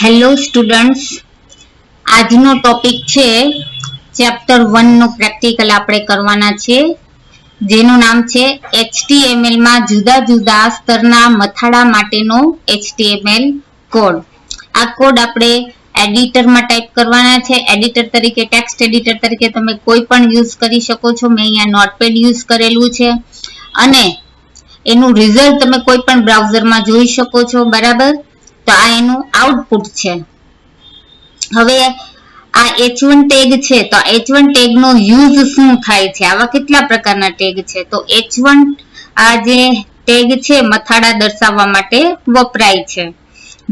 Hello students, આજનો topic છે chapter 1 નો practical આપણે કરવાના છે, જેનું નામ છે HTML માં જુદા જુદા સ્તરના મથાળા માટેનો HTML કોડ. આ કોડ આપણે એડિટરમાં ટાઈપ કરવાના છે. એડિટર તરીકે, ટેક્સ્ટ એડિટર તરીકે તમે કોઈ પણ યુઝ કરી શકો છો. મેં અહીંયા નોટપેડ યુઝ કરેલું છે અને એનું રિઝલ્ટ તમે કોઈ પણ બ્રાઉઝરમાં જોઈ શકો છો, બરાબર? તો આ એનું આઉટપુટ છે. હવે આ h1 ટેગ છે, તો h1 ટેગ નો યુઝ શું થાય છે? આવા કેટલા પ્રકારના ટેગ છે? તો h1 આ જે ટેગ છે મથાળા દર્શાવવા માટે વપરાય છે.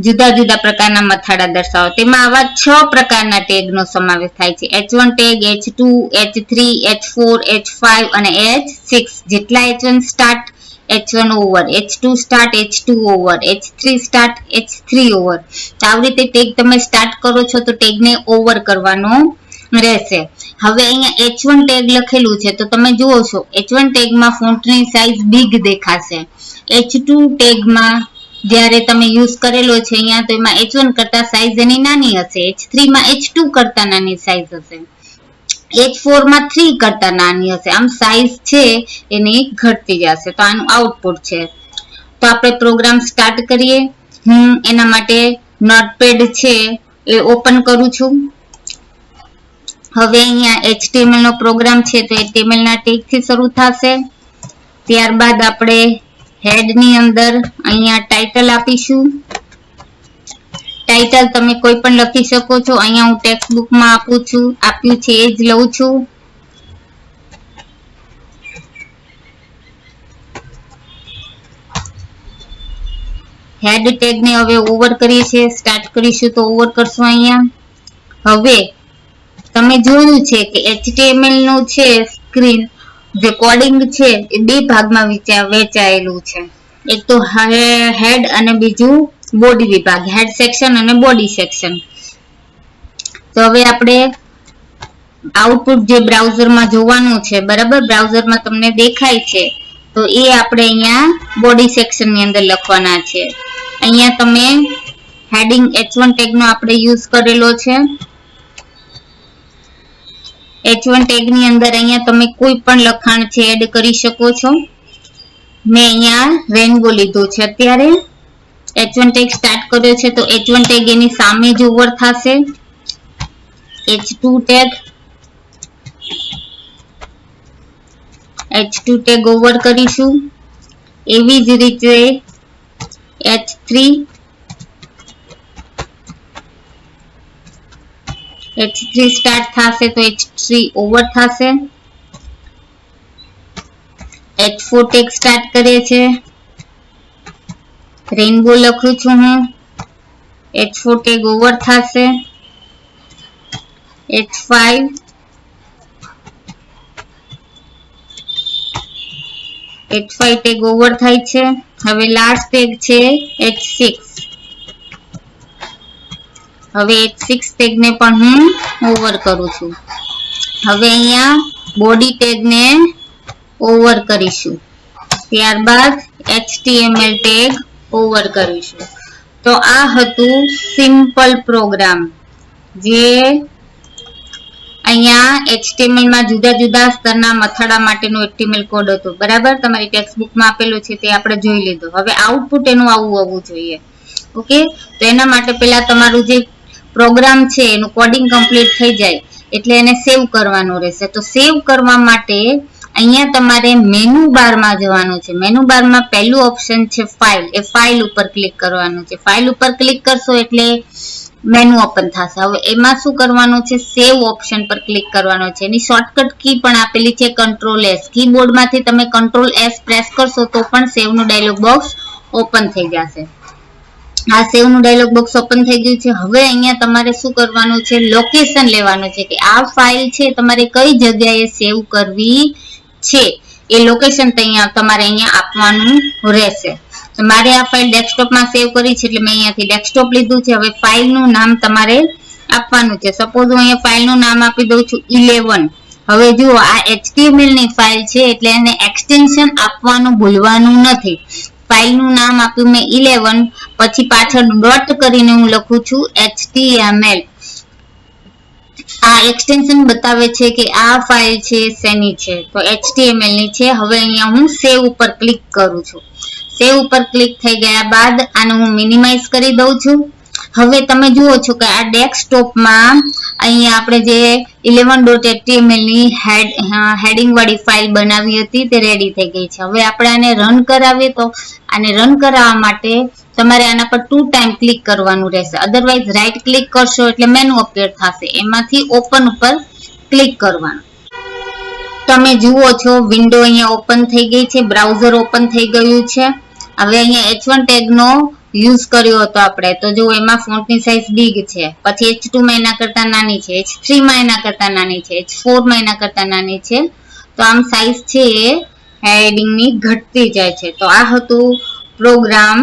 જુદા જુદા પ્રકારના મથાળા દર્શાવવા, તેમાં આવા 6 પ્રકારના ટેગ નો સમાવેશ થાય છે. h1 tag, h2, h3, h4, h5 અને h6. જેટલા h1 start, h1 over, h2 start, h2 over, h3 start, h3 over. તો આવી રીતે ટેગ તમે સ્ટાર્ટ કરો છો તો ટેગને ઓવર કરવાનો રહેશે. હવે અહીંયા h1 ટેગ લખેલું છે તો તમે જુઓ છો h1 ટેગમાં ફોન્ટની સાઈઝ બિગ દેખાશે. h2 ટેગમાં જ્યારે તમે યુઝ કરેલો છે અહીંયા, તો એમાં h1 કરતા સાઈઝ એની નાની હશે. h3 માં h2 કરતા નાની સાઈઝ હશે. h4 માં 3 કરતા નાની હશે. આમ સાઈઝ છે એની ઘટતી જશે. તો આનું આઉટપુટ છે. તો આપણે પ્રોગ્રામ સ્ટાર્ટ કરીએ. હું એના માટે નોટપેડ છે એ ઓપન કરું છું. હવે અહીંયા HTML નો પ્રોગ્રામ છે તો HTML ના ટેગ થી શરૂ થશે. ત્યારબાદ આપણે હેડ ની અંદર અહીંયા ટાઇટલ આપીશું. ટાઇટલ તમે કોઈ પણ લખી શકો છો. અહીંયા હું ટેક્સ્ટ બુકમાં આપ્યું છે એ જ લઉં છું. હેડ ટેગ ને હવે ઓવર કરીએ છીએ. સ્ટાર્ટ કરીશું તો ઓવર કરશું અહીંયા. હવે તમે જોયું છે કે HTML નું છે સ્ક્રીન જે કોડિંગ છે એ બે ભાગમાં વહેંચાયેલું છે. એક તો હેડ અને બીજું બોડી વિભાગ, હેડ સેક્શન અને બોડી સેક્શન. તો હવે આપણે આઉટપુટ જે બ્રાઉઝરમાં જોવાનું છે, બરાબર? બ્રાઉઝરમાં તમને દેખાય છે તો એ આપણે અહીંયા બોડી સેક્શન ની અંદર લખવાના છે. અહીંયા તમે હેડિંગ h1 ટેગ નો આપણે યુઝ કરેલો છે. h1 ટેગ ની અંદર અહીંયા તમે કોઈ પણ લખાણ છે એડ કરી શકો છો. મેં અહીંયા રેનબો લીધો છે. અત્યારે h1 ટેગ સ્ટાર્ટ કર્યો છે તો h1 ટેગ એની સામે જ ઓવર થશે. h2 ટેગ ઓવર કરીશું. એવી જ રીતે h3 સ્ટાર્ટ થશે તો h3 ઓવર થશે. h4 ટેગ સ્ટાર્ટ કરે છે. રેનબો લખું છું હું. h4 ટેગ ઓવર થશે. h5 ટેગ ઓવર થાય છે. હવે લાસ્ટ ટેગ છે h6. હવે h6 ટેગ ને પણ હું ઓવર કરું છું. હવે અહીંયા બોડી ટેગ ને ઓવર કરીશું. ત્યારબાદ HTML ટેગ ઓવર કરીશું. તો આ હતું સિમ્પલ પ્રોગ્રામ જે અહીંયા HTML માં જુદા જુદા સ્તરના મથાળા માટેનો HTML કોડ હતો, બરાબર? તમારી ટેક્સ્ટ બુકમાં આપેલો છે તે આપણે જોઈ લીધો. હવે આઉટપુટ એનું આવું આવવું જોઈએ. ઓકે, તો એના માટે પહેલા તમારું જે પ્રોગ્રામ છે એનું કોડિંગ કમ્પ્લીટ થઈ જાય એટલે એને સેવ કરવાનું રહેશે. તો સેવ કરવા માટે અહીંયા તમારે મેનુ બારમાં જવાનું છે. મેનુ બારમાં પહેલું ઓપ્શન છે ફાઇલ. એ ફાઇલ ઉપર ક્લિક કરવાનું છે. ફાઇલ ઉપર ક્લિક કરશો એટલે મેનુ ઓપન થશે. હવે એમાં શું કરવાનું છે? સેવ ઓપ્શન પર ક્લિક કરવાનું છે. એની શોર્ટકટ કી પણ આપેલી છે Ctrl+S. કીબોર્ડમાંથી તમે Ctrl+S પ્રેસ કરશો તો પણ સેવ નું ડાયલોગ બોક્સ ઓપન થઈ જશે. આ સેવ નું ડાયલોગ બોક્સ ઓપન થઈ ગયું છે. હવે અહીંયા તમારે શું કરવાનું છે? લોકેશન લેવાનું છે કે આ ફાઇલ છે તમારે કઈ જગ્યાએ સેવ કરવી છે. એ લોકેશન તમારે અહીંયા આપવાનું રહેશે. મારે આ ફાઇલ ડેસ્કટોપમાં સેવ કરી છે એટલે મેં અહીંયાથી ડેસ્કટોપ લીધું છે. હવે ફાઇલનું નામ તમારે આપવાનું છે. સપોઝ હું અહીંયા ફાઇલનું નામ આપી દઉં છું 11. હવે જુઓ આ HTML ની ફાઇલ છે એટલે એને એક્સટેન્શન આપવાનું ભૂલવાનું નથી. ફાઇલનું નામ આપ્યું મેં 11, પછી પાછળ ડોટ કરીને હું લખું છું HTML. આ એક્સટેન્શન બતાવે છે કે આ ફાઇલ છે શેની છે, તો HTML ની છે. હવે અહીંયા હું સેવ ઉપર ક્લિક કરું છું. સેવ ઉપર ક્લિક થઈ ગયા બાદ આને હું મિનિમાઇઝ કરી દઉં છું. હવે તમે જુઓ છો કે આ ડેસ્કટોપમાં અહીંયા આપણે જે 11.html ની હેડિંગ વાળી ફાઇલ બનાવી હતી તે રેડી થઈ ગઈ છે. હવે આપણે આને રન કરાવીએ તો આને રન કરાવવા માટે તમારે આના પર 2 ટાઈમ ક્લિક કરવાનું રહેશે. અધરવાઇઝ રાઈટ ક્લિક કરશો એટલે મેનુ અપેર થશે, એમાંથી ઓપન ઉપર ક્લિક કરવાનું. તમે જુઓ છો વિન્ડો અહીંયા ઓપન થઈ ગઈ છે, બ્રાઉઝર ઓપન થઈ ગયું છે. હવે અહીંયા H1 ટેગ નો યુઝ કર્યો હતો આપણે, તો જો એમાં ફોન્ટની સાઇઝ બિગ છે, પછી H2 માં એના કરતા નાની છે, H3 માં એના કરતા નાની છે, H4 માં એના કરતા નાની છે. તો આમ સાઇઝ છે એ હેડિંગની ઘટતી જાય છે. તો આ હતું પ્રોગ્રામ